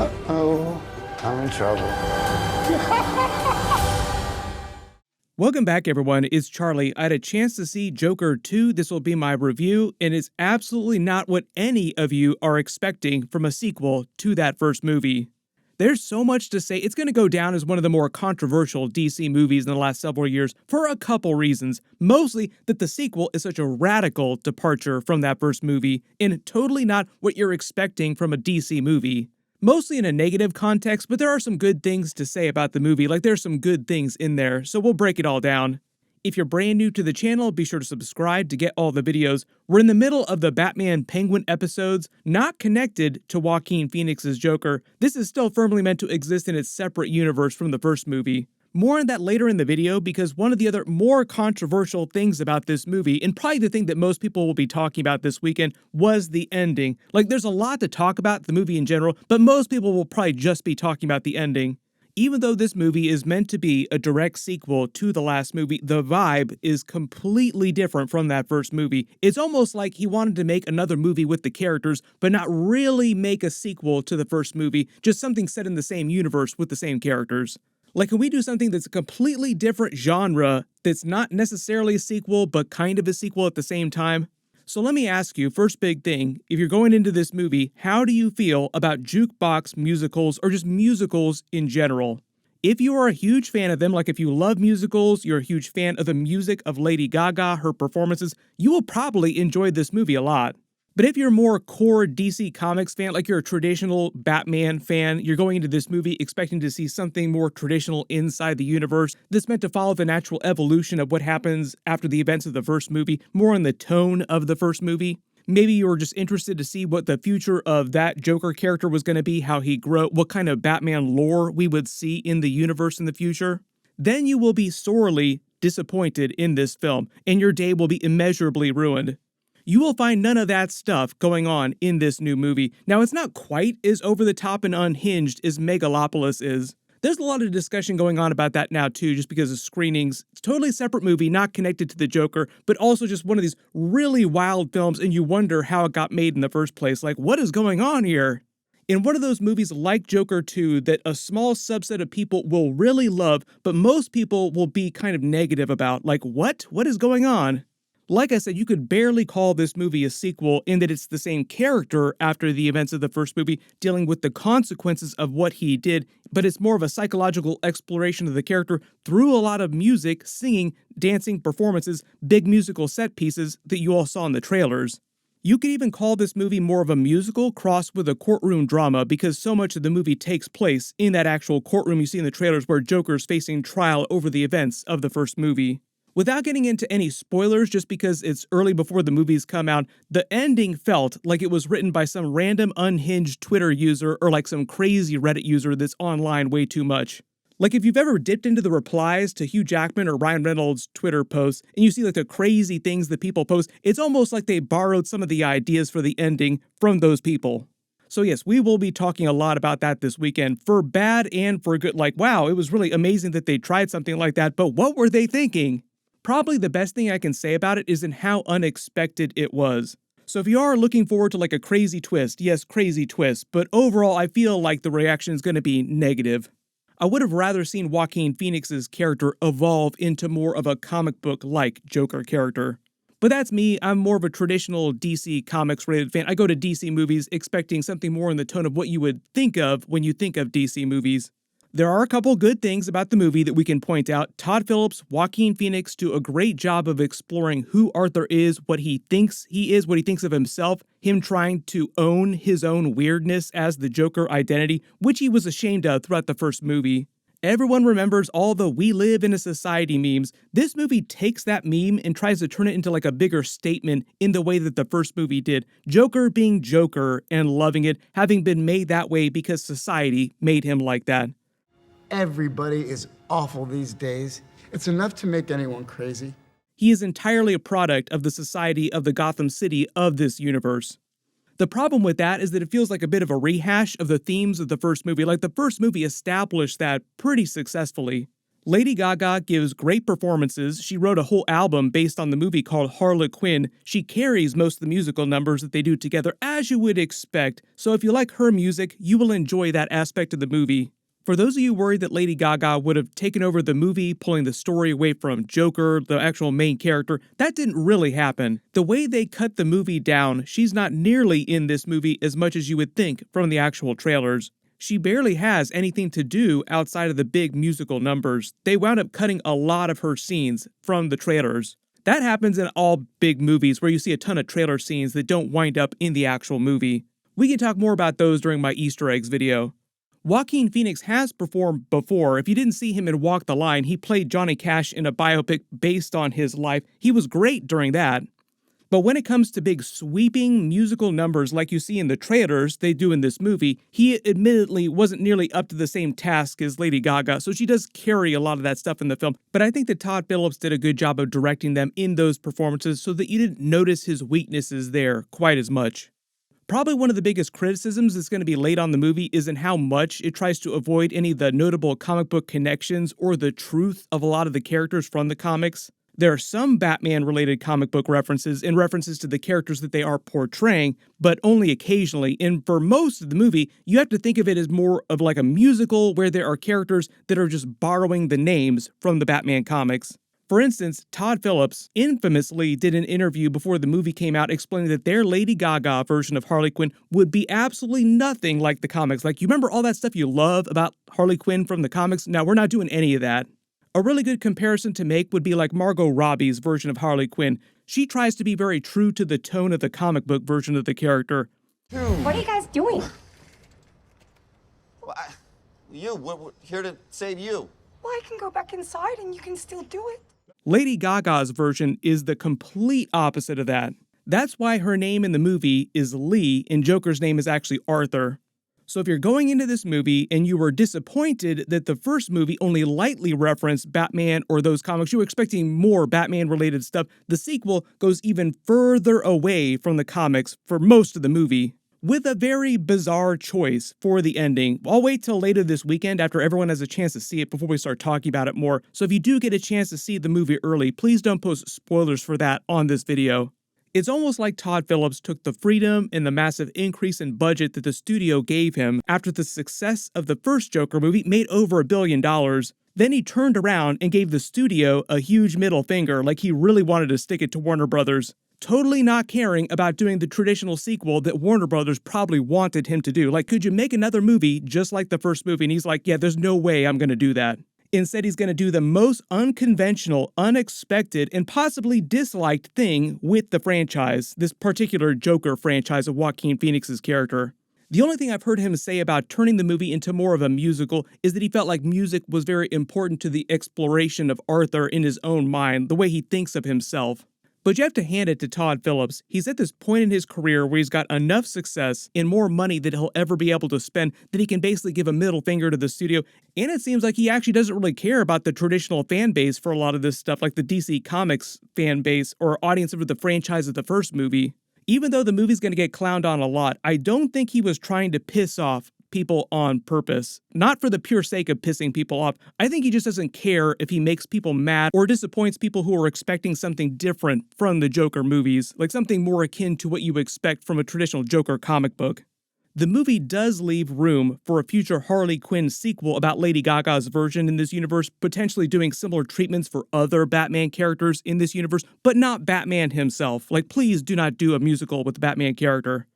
Uh-oh, I'm in trouble. Welcome back, everyone. It's Charlie. I had a chance to see Joker 2. This will be my review, and it's absolutely not what any of you are expecting from a sequel to that first movie. There's so much to say. It's going to go down as one of the more controversial DC movies in the last several years for a couple reasons. Mostly that the sequel is such a radical departure from that first movie, and totally not what you're expecting from a DC movie. Mostly in a negative context, but there are some good things to say about the movie, like there's some good things in there, so we'll break it all down. If you're brand new to the channel, be sure to subscribe to get all the videos. We're in the middle of the Batman Penguin episodes, not connected to Joaquin Phoenix's Joker. This is still firmly meant to exist in its separate universe from the first movie. More on that later in the video, because one of the other more controversial things about this movie, and probably the thing that most people will be talking about this weekend, was the ending. Like, there's a lot to talk about the movie in general, but most people will probably just be talking about the ending. Even though this movie is meant to be a direct sequel to the last movie, the vibe is completely different from that first movie. It's almost like he wanted to make another movie with the characters, but not really make a sequel to the first movie, just something set in the same universe with the same characters. Like, can we do something that's a completely different genre that's not necessarily a sequel, but kind of a sequel at the same time? So let me ask you, first big thing, if you're going into this movie, how do you feel about jukebox musicals or just musicals in general? If you are a huge fan of them, like if you love musicals, you're a huge fan of the music of Lady Gaga, her performances, you will probably enjoy this movie a lot. But if you're more core DC Comics fan, like you're a traditional Batman fan, you're going into this movie expecting to see something more traditional inside the universe that's meant to follow the natural evolution of what happens after the events of the first movie, more in the tone of the first movie. Maybe you were just interested to see what the future of that Joker character was going to be, how he grew, what kind of Batman lore we would see in the universe in the future. Then you will be sorely disappointed in this film, and your day will be immeasurably ruined. You will find none of that stuff going on in this new movie. Now, it's not quite as over-the-top and unhinged as Megalopolis is. There's a lot of discussion going on about that now, too, just because of screenings. It's a totally separate movie, not connected to the Joker, but also just one of these really wild films, and you wonder how it got made in the first place. Like, what is going on here? In one of those movies like Joker 2 that a small subset of people will really love, but most people will be kind of negative about. Like, what? What is going on? Like I said, you could barely call this movie a sequel in that it's the same character after the events of the first movie, dealing with the consequences of what he did, but it's more of a psychological exploration of the character through a lot of music, singing, dancing, performances, big musical set pieces that you all saw in the trailers. You could even call this movie more of a musical crossed with a courtroom drama because so much of the movie takes place in that actual courtroom you see in the trailers where Joker's facing trial over the events of the first movie. Without getting into any spoilers, just because it's early before the movies come out, the ending felt like it was written by some random unhinged Twitter user or like some crazy Reddit user that's online way too much. Like if you've ever dipped into the replies to Hugh Jackman or Ryan Reynolds' Twitter posts, and you see like the crazy things that people post, it's almost like they borrowed some of the ideas for the ending from those people. So yes, we will be talking a lot about that this weekend, for bad and for good. Like, wow, it was really amazing that they tried something like that, but what were they thinking? Probably the best thing I can say about it is in how unexpected it was. So if you are looking forward to like a crazy twist, yes, crazy twist, but overall I feel like the reaction is going to be negative. I would have rather seen Joaquin Phoenix's character evolve into more of a comic book-like Joker character. But that's me, I'm more of a traditional DC Comics rated fan. I go to DC movies expecting something more in the tone of what you would think of when you think of DC movies. There are a couple good things about the movie that we can point out. Todd Phillips, Joaquin Phoenix do a great job of exploring who Arthur is, what he thinks of himself, him trying to own his own weirdness as the Joker identity, which he was ashamed of throughout the first movie. Everyone remembers all the "we live in a society" memes. This movie takes that meme and tries to turn it into like a bigger statement in the way that the first movie did. Joker being Joker and loving it, having been made that way because society made him like that. Everybody is awful these days. It's enough to make anyone crazy. He is entirely a product of the society of the Gotham City of this universe. The problem with that is that it feels like a bit of a rehash of the themes of the first movie. Like the first movie established that pretty successfully. Lady Gaga gives great performances. She wrote a whole album based on the movie called Quinn. She carries most of the musical numbers that they do together, as you would expect. So if you like her music, you will enjoy that aspect of the movie. For those of you worried that Lady Gaga would have taken over the movie, pulling the story away from Joker, the actual main character, that didn't really happen. The way they cut the movie down, she's not nearly in this movie as much as you would think from the actual trailers. She barely has anything to do outside of the big musical numbers. They wound up cutting a lot of her scenes from the trailers. That happens in all big movies where you see a ton of trailer scenes that don't wind up in the actual movie. We can talk more about those during my Easter eggs video. Joaquin Phoenix has performed before. If you didn't see him in Walk the Line, he played Johnny Cash in a biopic based on his life. He was great during that. But when it comes to big sweeping musical numbers like you see in the trailers they do in this movie, he admittedly wasn't nearly up to the same task as Lady Gaga, so she does carry a lot of that stuff in the film. But I think that Todd Phillips did a good job of directing them in those performances so that you didn't notice his weaknesses there quite as much. Probably one of the biggest criticisms that's going to be laid on the movie is in how much it tries to avoid any of the notable comic book connections or the truth of a lot of the characters from the comics. There are some Batman-related comic book references and references to the characters that they are portraying, but only occasionally. And for most of the movie, you have to think of it as more of like a musical where there are characters that are just borrowing the names from the Batman comics. For instance, Todd Phillips infamously did an interview before the movie came out explaining that their Lady Gaga version of Harley Quinn would be absolutely nothing like the comics. Like, you remember all that stuff you love about Harley Quinn from the comics? Now, we're not doing any of that. A really good comparison to make would be like Margot Robbie's version of Harley Quinn. She tries to be very true to the tone of the comic book version of the character. What are you guys doing? Well, we're here to save you. Well, I can go back inside and you can still do it. Lady Gaga's version is the complete opposite of that. That's why her name in the movie is Lee and Joker's name is actually Arthur. So if you're going into this movie and you were disappointed that the first movie only lightly referenced Batman or those comics, you were expecting more Batman-related stuff, the sequel goes even further away from the comics for most of the movie, with a very bizarre choice for the ending. I'll wait till later this weekend after everyone has a chance to see it before we start talking about it more. So if you do get a chance to see the movie early, please don't post spoilers for that on this video. It's almost like Todd Phillips took the freedom and the massive increase in budget that the studio gave him after the success of the first Joker movie made over $1 billion. Then he turned around and gave the studio a huge middle finger, like he really wanted to stick it to Warner Brothers. Totally not caring about doing the traditional sequel that Warner Brothers probably wanted him to do. Like, could you make another movie just like the first movie? And he's like, yeah, there's no way I'm going to do that. Instead, he's going to do the most unconventional, unexpected, and possibly disliked thing with the franchise, this particular Joker franchise of Joaquin Phoenix's character. The only thing I've heard him say about turning the movie into more of a musical is that he felt like music was very important to the exploration of Arthur in his own mind, the way he thinks of himself. But you have to hand it to Todd Phillips. He's at this point in his career where he's got enough success and more money that he'll ever be able to spend that he can basically give a middle finger to the studio. And it seems like he actually doesn't really care about the traditional fan base for a lot of this stuff, like the DC Comics fan base or audience of the franchise of the first movie. Even though the movie's going to get clowned on a lot, I don't think he was trying to piss off people on purpose. Not for the pure sake of pissing people off. I think he just doesn't care if he makes people mad or disappoints people who are expecting something different from the Joker movies, like something more akin to what you expect from a traditional Joker comic book. The movie does leave room for a future Harley Quinn sequel about Lady Gaga's version in this universe, potentially doing similar treatments for other Batman characters in this universe, but not Batman himself. Like, please do not do a musical with the Batman character.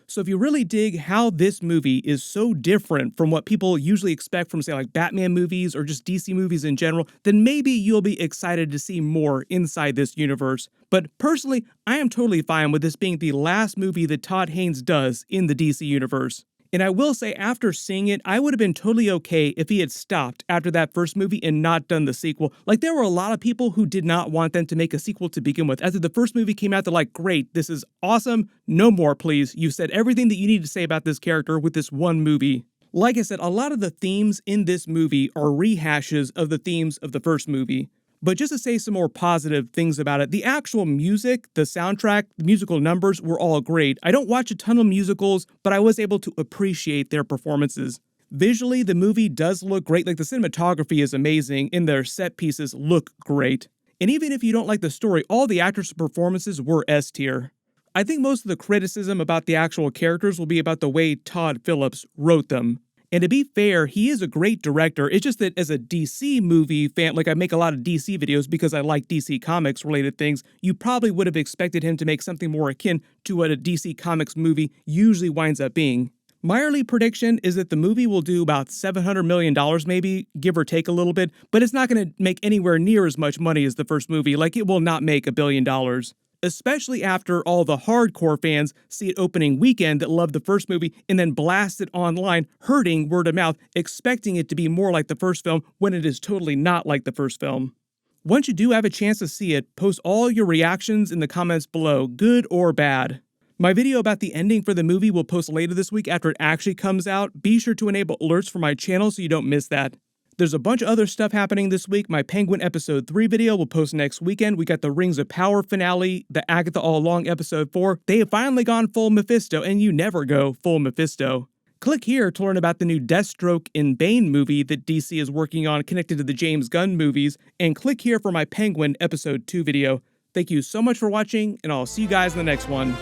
So if you really dig how this movie is so different from what people usually expect from, say, like Batman movies or just DC movies in general, then maybe you'll be excited to see more inside this universe. But personally, I am totally fine with this being the last movie that Todd Haynes does in the DC universe. And I will say, after seeing it, I would have been totally okay if he had stopped after that first movie and not done the sequel. Like, there were a lot of people who did not want them to make a sequel to begin with. After the first movie came out, they're like, great, this is awesome, no more, please. You said everything that you need to say about this character with this one movie. Like I said, a lot of the themes in this movie are rehashes of the themes of the first movie. But just to say some more positive things about it, the actual music, the soundtrack, the musical numbers were all great. I don't watch a ton of musicals, but I was able to appreciate their performances. Visually, the movie does look great. Like, the cinematography is amazing and their set pieces look great. And even if you don't like the story, all the actors' performances were S tier. I think most of the criticism about the actual characters will be about the way Todd Phillips wrote them. And to be fair, he is a great director. It's just that as a DC movie fan, like I make a lot of DC videos because I like DC Comics related things, you probably would have expected him to make something more akin to what a DC Comics movie usually winds up being. My early prediction is that the movie will do about $700 million maybe, give or take a little bit, but it's not going to make anywhere near as much money as the first movie. Like, it will not make $1 billion. Especially after all the hardcore fans see it opening weekend that loved the first movie and then blast it online, hurting word of mouth, expecting it to be more like the first film when it is totally not like the first film. Once you do have a chance to see it, post all your reactions in the comments below, good or bad. My video about the ending for the movie will post later this week after it actually comes out. Be sure to enable alerts for my channel so you don't miss that. There's a bunch of other stuff happening this week. My Penguin Episode 3 video will post next weekend. We got the Rings of Power finale, the Agatha All Along Episode 4. They have finally gone full Mephisto, and you never go full Mephisto. Click here to learn about the new Deathstroke and Bane movie that DC is working on connected to the James Gunn movies, and click here for my Penguin Episode 2 video. Thank you so much for watching, and I'll see you guys in the next one.